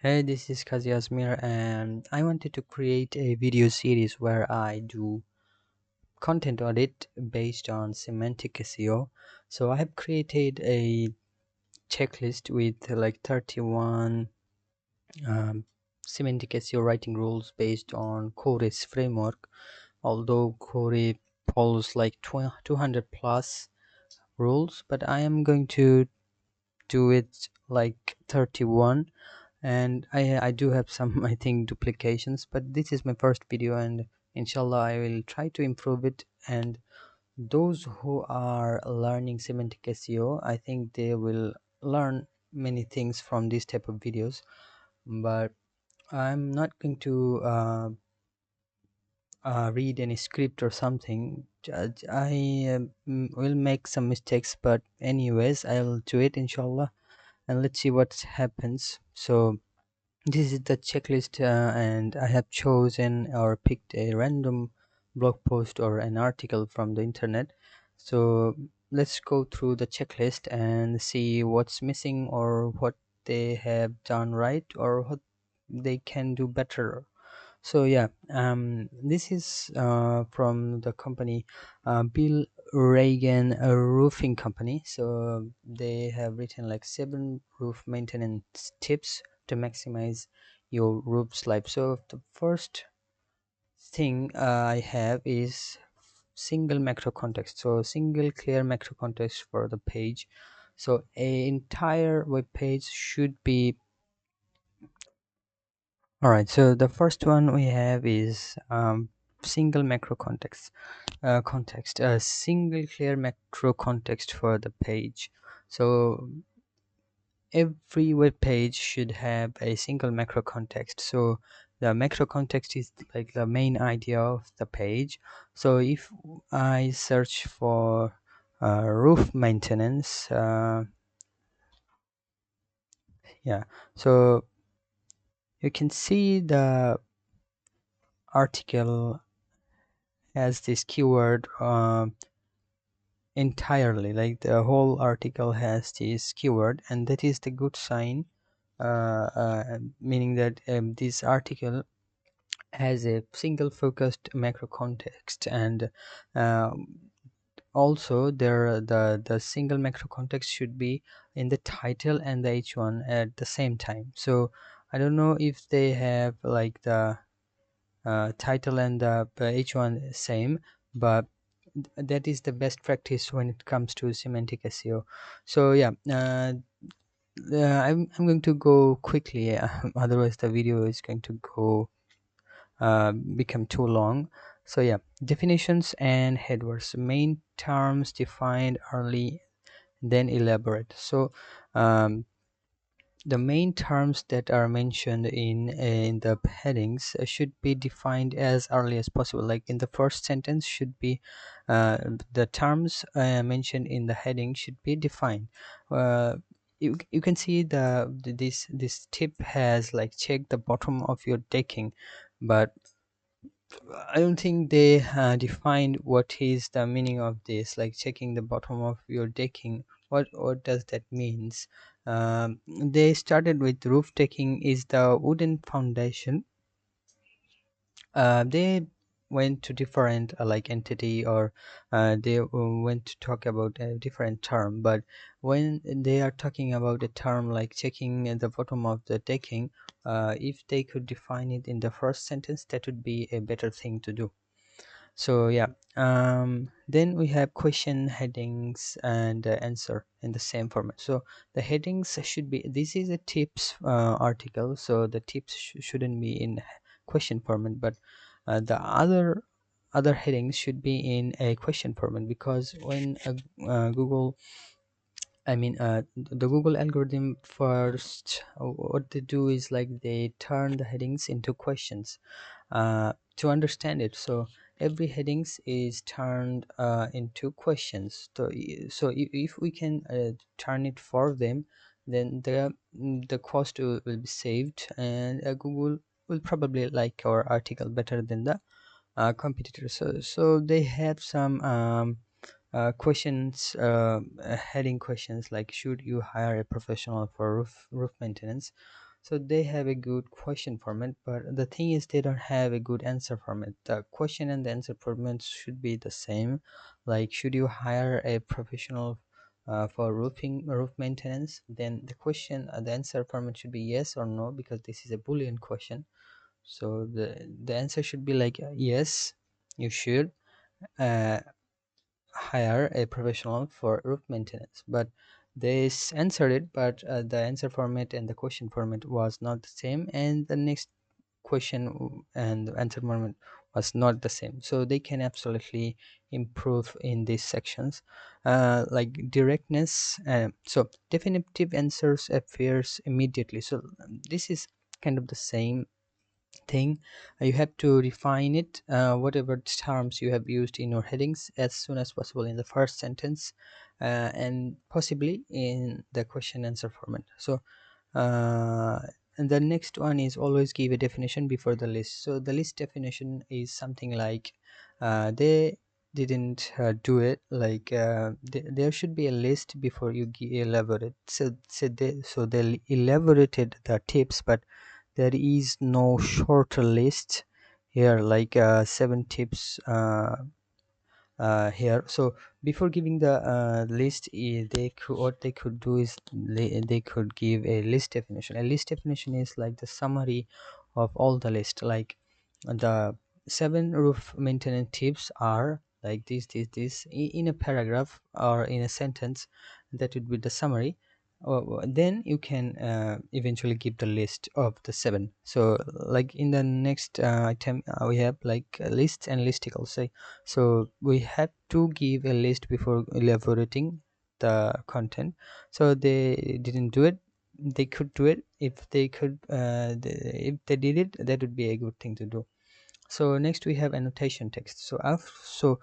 Hey, this is Kazi Asmir, and I wanted to create a video series where I do content audit based on semantic SEO. So I have created a checklist with like 31 um, semantic SEO writing rules based on Koray's framework. Although Koray follows like 200 plus rules, but I am going to do it like 31, and I do have some I think duplications, but this is my first video, and inshallah I will try to improve it. And those who are learning semantic SEO, I think they will learn many things from this type of videos. But I'm not going to read any script or something. I will make some mistakes, but anyways I'll do it inshallah, and let's see what happens. So this is the checklist, and I have chosen or picked a random blog post or an article from the internet. So let's go through the checklist and see what's missing, or what they have done right, or what they can do better. So yeah, this is from the company Bill Reagan Roofing Company. So they have written like 7 roof maintenance tips to maximize your roof's life. So the first thing I have is single macro context. So single clear macro context for the page. So a entire web page should be all right. So the first one we have is single macro context. Context, a single clear macro context for the page. So every web page should have a single macro context. So the macro context is like the main idea of the page. So if I search for roof maintenance, yeah, so you can see the article has this keyword entirely, like the whole article has this keyword, and that is the good sign, meaning that this article has a single focused macro context. And um, also there the single macro context should be in the title and the h1 at the same time. So I don't know if they have like the title and the h1 same, but that is the best practice when it comes to semantic SEO. So yeah, I'm going to go quickly, otherwise the video is going to go become too long. So yeah, definitions and headwords. Main terms defined early, then elaborate. So um, the main terms that are mentioned in the headings should be defined as early as possible. Like in the first sentence should be uh, the terms mentioned in the heading should be defined. You can see this tip has like check the bottom of your decking, but I don't think they defined what is the meaning of this, like checking the bottom of your decking. What does that means? They started with roof decking is the wooden foundation. They went to different like entity, or they went to talk about a different term. But when they are talking about a term like checking at the bottom of the decking, if they could define it in the first sentence, that would be a better thing to do. So yeah, then we have question, headings, and answer in the same format. So the headings should be, this is a tips article, so the tips shouldn't be in question format, but the other headings should be in a question format, because when Google, I mean, the Google algorithm first, what they do is like they turn the headings into questions to understand it. So every headings is turned into questions. So, if we can turn it for them, then the cost will be saved, and Google will probably like our article better than the competitors. So they have some questions, heading questions like, should you hire a professional for roof maintenance? So they have a good question format, but the thing is they don't have a good answer format. The question and the answer format should be the same. Like, should you hire a professional for roof maintenance? Then the question, the answer format should be yes or no, because this is a boolean question. So the answer should be like yes, you should uh, hire a professional for roof maintenance. But they answered it, but the answer format and the question format was not the same, and the next question and the answer format was not the same. So they can absolutely improve in these sections, like directness. So definitive answers appears immediately. So this is kind of the same thing. You have to refine it, whatever terms you have used in your headings, as soon as possible in the first sentence, and possibly in the question answer format. So uh, and the next one is always give a definition before the list. So the list definition is something like they didn't do it like there should be a list before you elaborate. So they elaborated the tips, but there is no shorter list here, like 7 tips here. So before giving the list, they could, what they could do is they could give a list definition. A list definition is like the summary of all the list. Like the 7 roof maintenance tips are like this in a paragraph or in a sentence. That would be the summary. Then you can eventually give the list of the 7. So like in the next item, we have like lists and listicles. So we have to give a list before elaborating the content. So they didn't do it. They could do it. If they could if they did it, that would be a good thing to do. So next we have annotation text. So after, so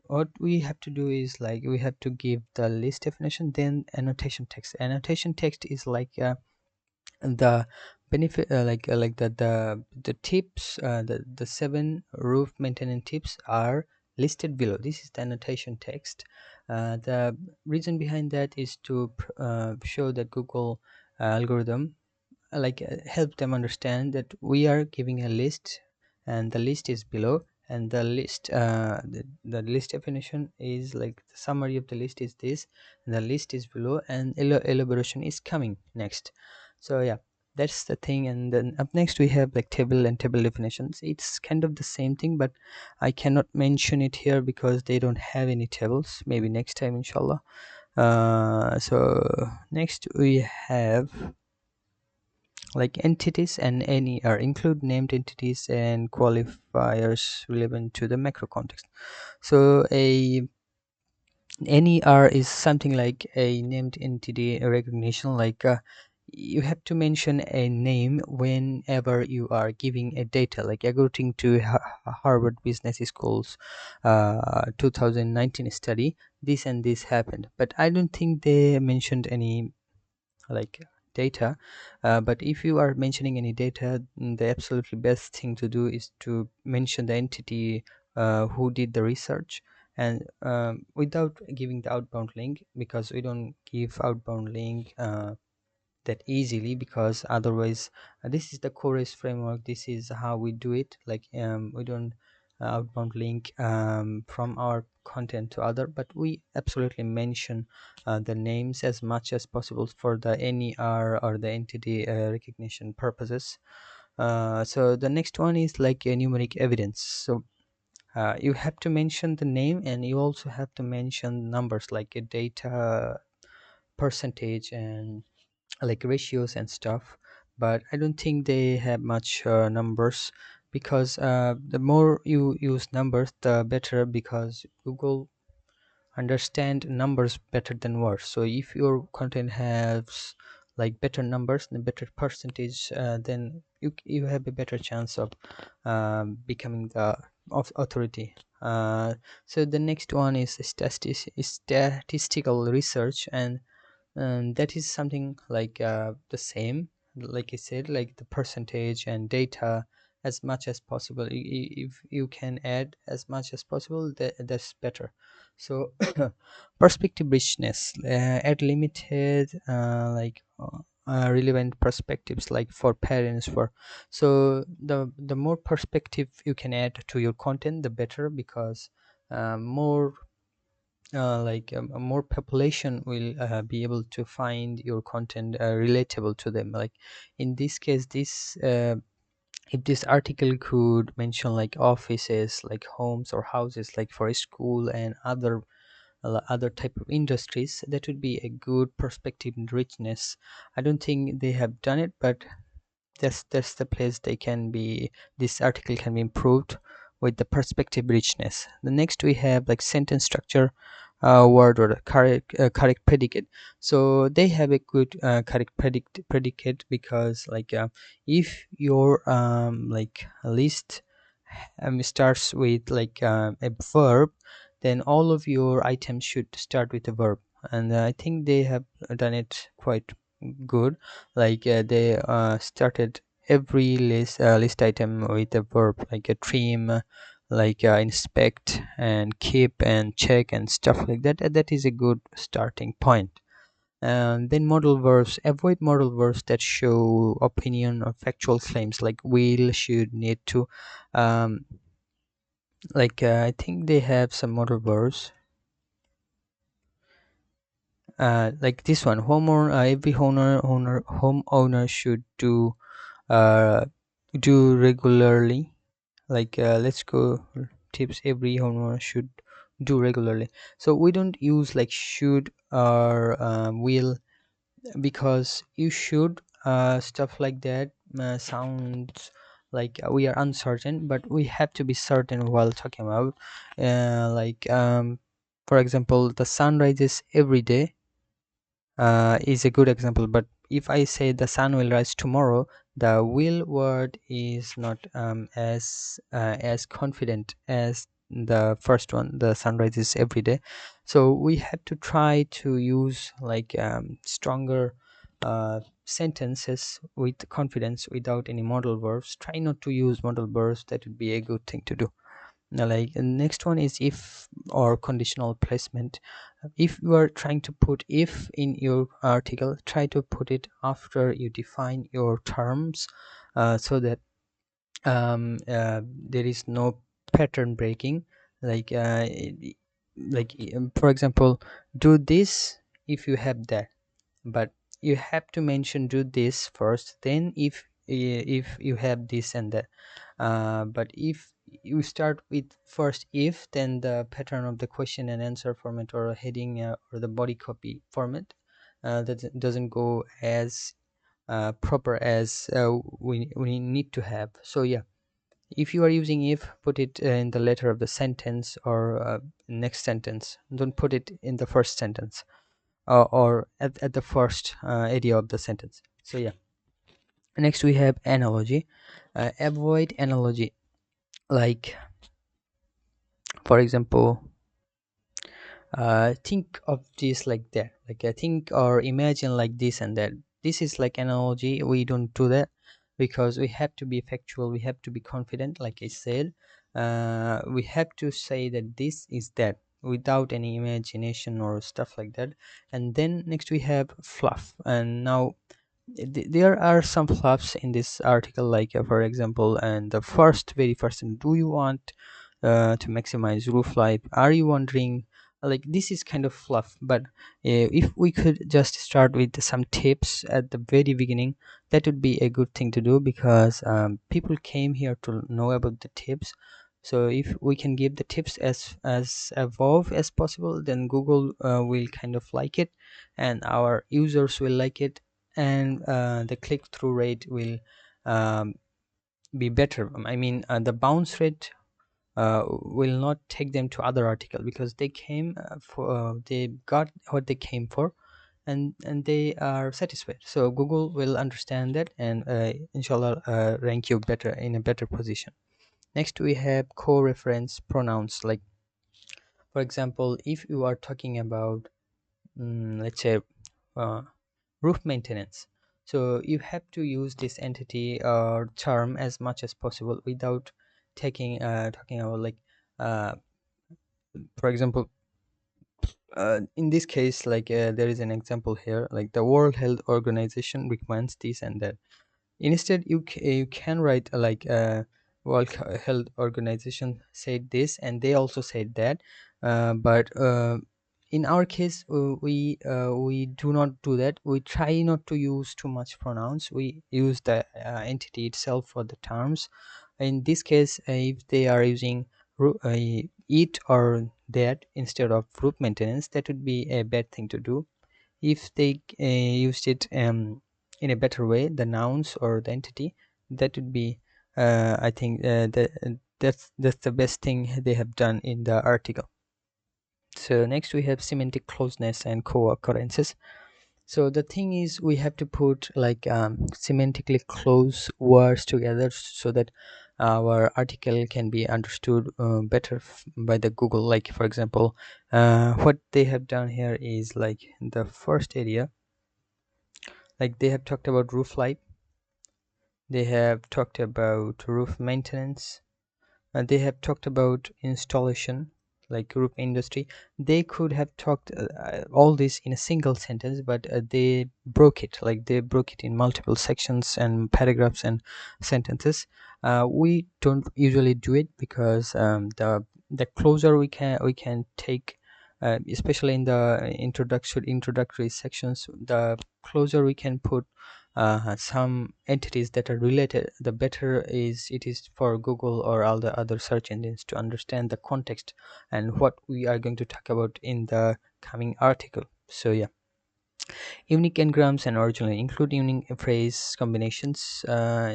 what we have to do is like we have to give the list definition, then annotation text. Annotation text is like the benefit, like the tips, the 7 roof maintenance tips are listed below. This is the annotation text. The reason behind that is to show the Google algorithm, help them understand that we are giving a list and the list is below, and the list the list definition is like the summary of the list is this, and the list is below, and elaboration is coming next. So yeah, that's the thing. And then up next we have like table and table definitions. It's kind of the same thing, but I cannot mention it here because they don't have any tables. Maybe next time, inshallah. So next we have like entities and NER. Include named entities and qualifiers relevant to the macro context. So a NER is something like a named entity recognition. Like you have to mention a name whenever you are giving a data, like according to Harvard Business School's 2019 study, this and this happened. But I don't think they mentioned any like data. But if you are mentioning any data, the absolutely best thing to do is to mention the entity who did the research, and without giving the outbound link, because we don't give outbound link that easily, because otherwise this is the Koray framework. This is how we do it. Like we don't outbound link from our content to other, but we absolutely mention the names as much as possible for the NER or the entity recognition purposes. So the next one is like a numeric evidence. So you have to mention the name, and you also have to mention numbers like a data, percentage, and like ratios and stuff. But I don't think they have much numbers, because the more you use numbers the better, because Google understand numbers better than words. So if your content has like better numbers and better percentage, then you have a better chance of becoming the of authority. So the next one is statistical research, and that is something like the same, like I said, like the percentage and data as much as possible. If you can add as much as possible, that's better. So perspective richness, add limited relevant perspectives, like for parents, for so the more perspective you can add to your content, the better, because more more population will be able to find your content relatable to them. Like in this case, this if this article could mention like offices, like homes or houses, like for a school and other type of industries, that would be a good perspective and richness. I don't think they have done it, but that's the place they can be, this article can be improved with the perspective richness. The next we have like sentence structure, word or the correct predicate. So they have a good correct predicate, because like if your like list starts with like a verb, then all of your items should start with a verb. And I think they have done it quite good. Like they started every list item with a verb, like a trim, like inspect and keep and check and stuff like that. That is a good starting point. And then modal verbs, avoid modal verbs that show opinion or factual claims, like will, should, need to. um, I think they have some modal verbs, like this one, homeowner, every homeowner should uh, do regularly. Like let's go tips, every homeowner should do regularly. So we don't use like should or will, because you should stuff like that sounds like we are uncertain, but we have to be certain while talking about for example, the sun rises every day is a good example. But if I say the sun will rise tomorrow, the will word is not as confident as the first one, the sun rises every day. So we have to try to use like stronger sentences with confidence without any modal verbs. Try not to use modal verbs, that would be a good thing to do. Now, like next one is if or conditional placement. If you are trying to put if in your article, try to put it after you define your terms, so that there is no pattern breaking. like uh, for example, do this if you have that, but you have to mention do this first, then if you have this and that. But if you start with first if, then the pattern of the question and answer format, or a heading, or the body copy format, that doesn't go as proper as we need to have. So yeah, if you are using if, put it in the letter of the sentence, or next sentence. Don't put it in the first sentence, or at the first area of the sentence. So yeah, next we have analogy. Avoid analogy, like for example, think of this like that, like think or imagine like this and that. This is like analogy, we don't do that, because we have to be factual, we have to be confident. Like I said, we have to say that this is that without any imagination or stuff like that. And then next we have fluff. And now there are some fluffs in this article, like for example, and the very first thing, do you want to maximize roof life, are you wondering, like this is kind of fluff. But if we could just start with some tips at the very beginning, that would be a good thing to do, because people came here to know about the tips. So if we can give the tips as above as possible, then Google will kind of like it, and our users will like it, and the click-through rate will um, be better. I mean, the bounce rate will not take them to other article, because they came for they got what they came for, and they are satisfied. So Google will understand that, and inshallah rank you better, in a better position. Next we have co-reference pronouns. Like for example, if you are talking about let's say uh, roof maintenance, so you have to use this entity or term as much as possible without taking talking about like uh, for example, In this case, there is an example here, like the World Health Organization recommends this and that. Instead, you can write World Health Organization said this and they also said that. But in our case, we do not do that. We try not to use too much pronouns. We use the entity itself for the terms. In this case, if they are using it or that instead of root maintenance, that would be a bad thing to do. If they used it in a better way, the nouns or the entity, that would be I think that's the best thing they have done in the article. So next we have semantic closeness and co-occurrences. So the thing is, we have to put semantically close words together so that our article can be understood better by the Google. Like for example, what they have done here is, like in the first area, like they have talked about roof light, they have talked about roof maintenance, and they have talked about installation, like roof industry. They could have talked all this in a single sentence, but they broke it in multiple sections and paragraphs and sentences. We don't usually do it because the closer we can take, especially in the introductory sections, the closer we can put some entities that are related, the better is it is for Google or all the other search engines to understand the context and what we are going to talk about in the coming article. So yeah, unique engrams and originally include unique phrase combinations,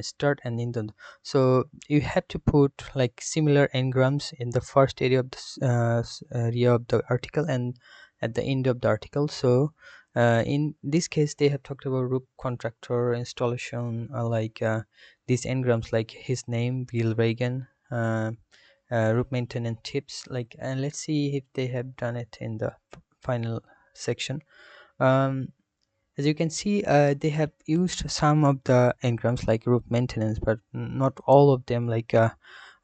start and indent. So you have to put like similar engrams in the first area of area of the article and at the end of the article. So in this case, they have talked about roof contractor installation, these engrams, like his name, Bill Reagan, roof maintenance tips. And let's see if they have done it in the final section. um, as you can see, they have used some of the engrams like roof maintenance, but not all of them, a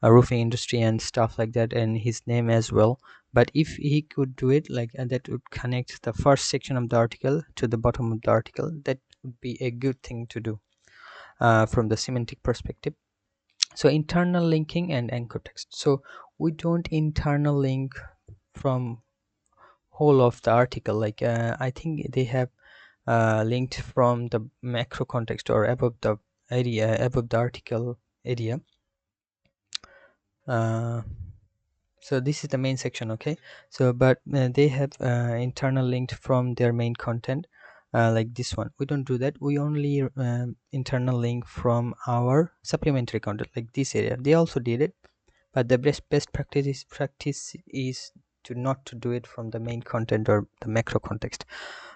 roofing industry and stuff like that, and his name as well. But if he could do it that would connect the first section of the article to the bottom of the article. That would be a good thing to do from the semantic perspective. So internal linking and anchor text. So we don't internal link from whole of the article. I think they have linked from the macro context or above the area, above the article area. uh, so this is the main section, okay. So but they have internal linked from their main content, like this one. We don't do that. We only internal link from our supplementary content, like this area. They also did it, but the best practice is to not to do it from the main content or the macro context.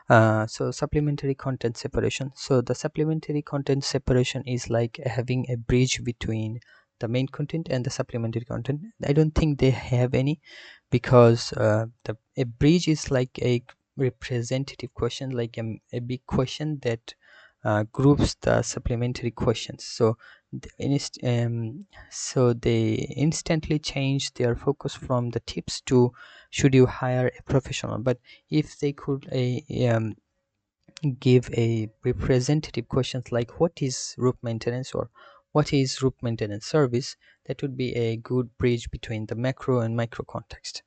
So supplementary content separation. So the supplementary content separation is like having a bridge between the main content and the supplementary content. I don't think they have any, because a bridge is like a representative question, like a big question that groups the supplementary questions. So so they instantly change their focus from the tips to should you hire a professional. But if they could give a representative questions like what is roof maintenance or what is roof maintenance service, that would be a good bridge between the macro and micro context.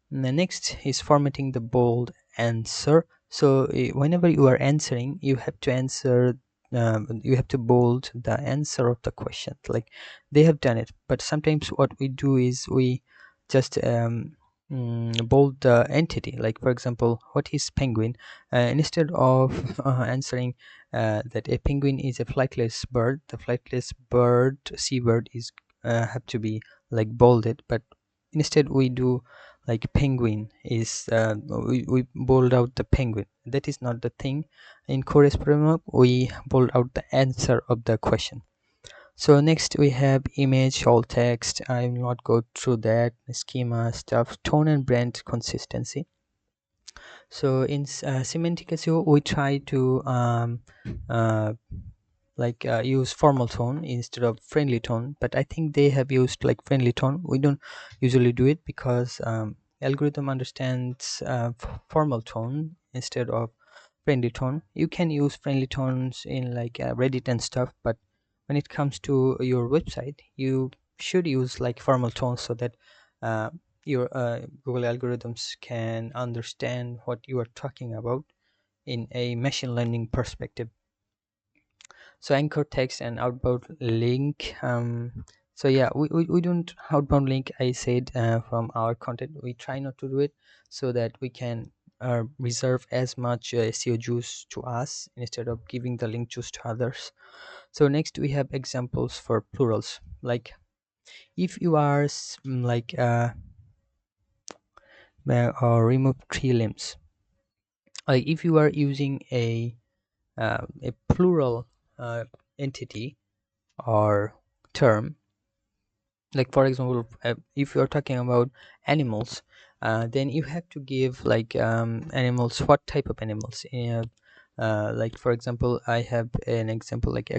The next is formatting the bold answer. So whenever you are answering, you have to answer, you have to bold the answer of the question. Like they have done it, but sometimes what we do is we just bold the entity. Like for example, what is penguin? Instead of answering that a penguin is a flightless bird, the flightless bird, seabird, is have to be like bolded. But instead we do like penguin is we bold out the penguin. That is not the thing. In Koray's framework, we bold out the answer of the question. So next we have image, alt text. I will not go through that. Schema stuff, tone and brand consistency. So in semantic SEO, we try to uh, use formal tone instead of friendly tone. But I think they have used like friendly tone. We don't usually do it because algorithm understands formal tone instead of friendly tone. You can use friendly tones in like Reddit and stuff, but when it comes to your website, you should use like formal tones so that uh, your Google algorithms can understand what you are talking about in a machine learning perspective. So anchor text and outbound link. So yeah, we don't outbound link, I said, from our content. We try not to do it so that we can reserve as much SEO juice to us instead of giving the link juice to others. So next we have examples for plurals. Like if you are or remove three limbs. Like if you are using a plural entity or term, like for example, if you're talking about animals, then you have to give like animals, what type of animals. Like for example, I have an example like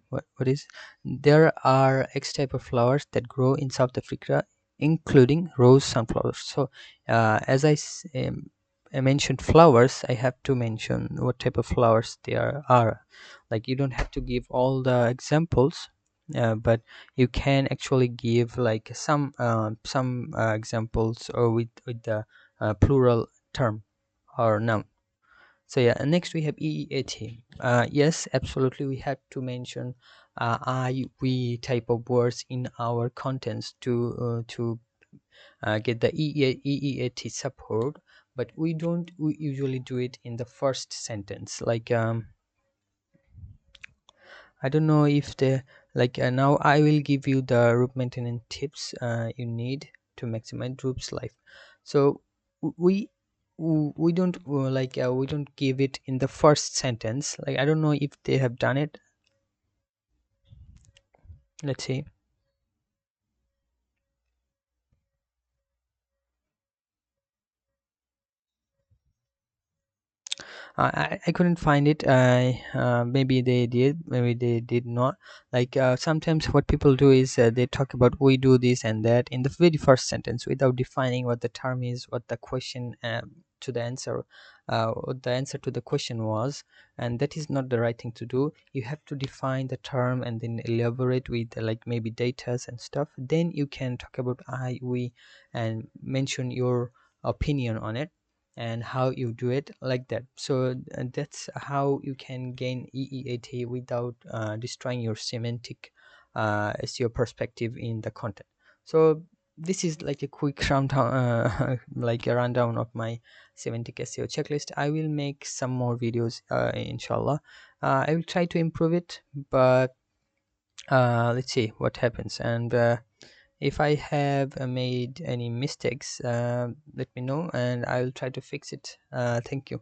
what is, there are X type of flowers that grow in South Africa, including rose sunflowers. So as I mentioned flowers, I have to mention what type of flowers are. Like you don't have to give all the examples, but you can actually give like some examples or with the plural term or noun. So yeah, and next we have EEAT. Yes, absolutely, we have to mention I we type of words in our contents to get the EEAT support, but we usually do it in the first sentence. Like I don't know if the like now I will give you the root maintenance tips you need to maximize Droop's life. So we we don't we don't give it in the first sentence. Like I don't know if they have done it. Let's see. I couldn't find it. Maybe they did, maybe they did not. Like sometimes what people do is they talk about we do this and that in the very first sentence without defining what the term is, what the question to the answer, what the answer to the question was, and that is not the right thing to do. You have to define the term and then elaborate with like maybe datas and stuff. Then you can talk about I, we, and mention your opinion on it and how you do it, like that. So that's how you can gain EEAT without destroying your semantic SEO perspective in the content. So this is like a quick rundown like a rundown of my semantic SEO checklist. I will make some more videos inshallah. I will try to improve it, but let's see what happens. And if I have made any mistakes, let me know and I will try to fix it. Thank you.